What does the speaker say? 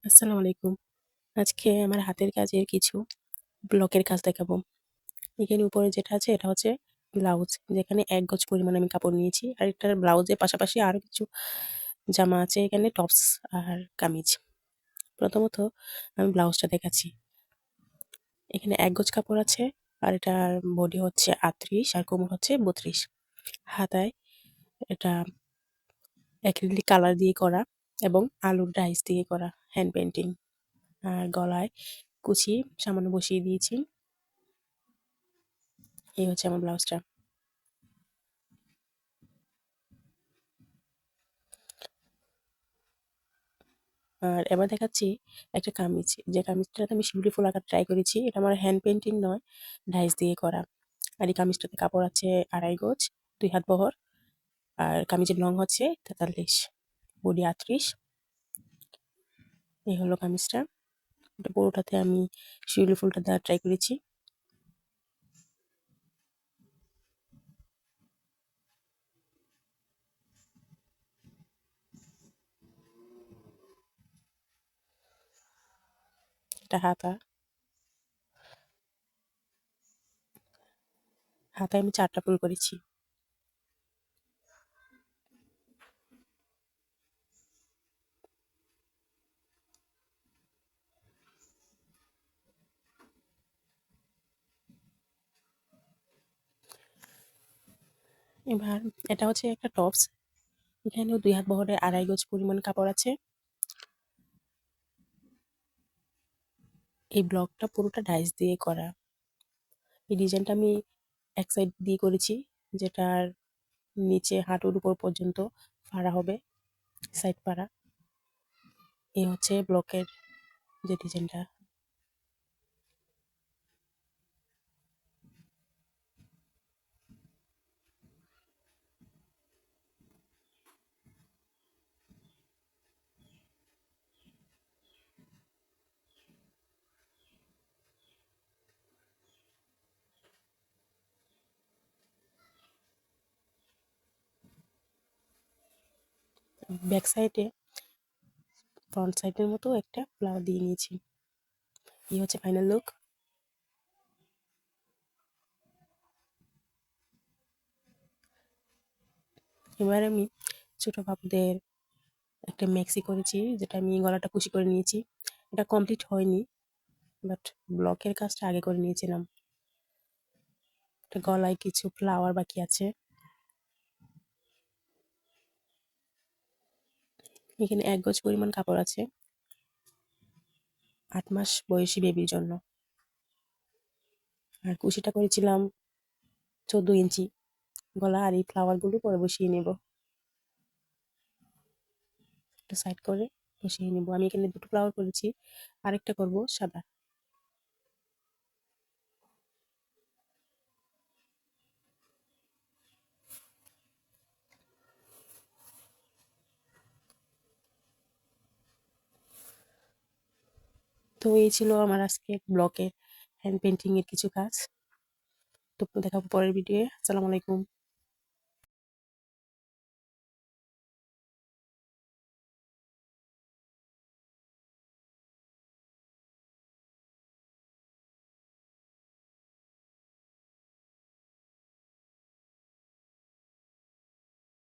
আসসালামু আলাইকুম। আজকে আমার হাতের কাজের কিছু ব্লকের কাজ দেখাবো। এখানে উপরে যেটা আছে এটা হচ্ছে ব্লাউজ। যেখানে ১ গজ পরিমাণ আমি কাপড় নিয়েছি। আর এটার ব্লাউজের পাশাপাশি আরো কিছু জামা আছে এখানে টপস আর কামিজ। প্রথমত আমি ব্লাউজটা দেখাচ্ছি। এখানে ১ গজ কাপড় আছে আর এটার বডি হচ্ছে ৩৮ আর কোমর হচ্ছে ৩২। হাতায় এটা অ্যাক্রিলিক কালার দিয়ে করা এবং আলুর ডাইস দিয়ে করা হ্যান্ড পেইন্টিং। আর গলায় কুচি সামান্য বসিয়ে দিয়েছি। এই হচ্ছে আমার ব্লাউজটা। আর এবার দেখাচ্ছি একটা কামিজ। যে কামিজটাতে আমি শিউলি ফুল আঁকার ট্রাই করেছি। এটা আমার হ্যান্ড পেইন্টিং নয়, ডাইস দিয়ে করা। আর এই কামিজটাতে কাপড় আছে ২.৫ গজ, ২ হাত বহর। আর কামিজের লং হচ্ছে ৪৩, বডি ৩৮। এই হলো কামিজটা। এটা পুরোটাতে আমি শিউলি ফুলটা দেওয়ার ট্রাই করেছি। এটা হাতা। হাতায় আমি ৪ টা ফুল করেছি। এবার এটা হচ্ছে একটা টপস। এখানেও ২ হাত বহরের ২.৫ গজ পরিমাণ কাপড় আছে। এই ব্লকটা পুরোটা ডাইস দিয়ে করা। এই ডিজাইনটা আমি এক সাইড দিয়ে করেছি, যেটার নিচে হাঁটুর উপর পর্যন্ত ফাড়া হবে, সাইড পাড়া। এই হচ্ছে ব্লকের যে ডিজাইনটা। ব্যাক সাইডে ফ্রন্ট সাইডের মতো একটা ফ্লাওয়ার দিয়ে নিয়েছি। এই হচ্ছে ফাইনাল লুক। এবার আমি ছোট বাবুদের একটা মেক্সি করেছি, যেটা আমি গলাটা কুচি করে নিয়েছি। এটা কমপ্লিট হয়নি, বাট ব্লকের কাজটা আগে করে নিয়েছিলাম। এটা গলায় কিছু ফ্লাওয়ার বাকি আছে। এখানে ১ গজ পরিমাণ কাপড় আছে ৮ মাস বয়সী বেবির জন্য। আর কুচিটা করেছিলাম ১৪ ইঞ্চি। গলা আর এই ফ্লাওয়ারগুলো পরে বসিয়ে নেব। একটা সাইড করে বসিয়ে নেব। আমি এখানে ২ টো ফ্লাওয়ার করেছি, আরেকটা করব সাদা। তো এই ছিল আমার আজকে ব্লকের হ্যান্ড পেইন্টিং এর কিছু কাজ। তো দেখাবো পরের ভিডিওয়ে। আসসালামু আলাইকুম।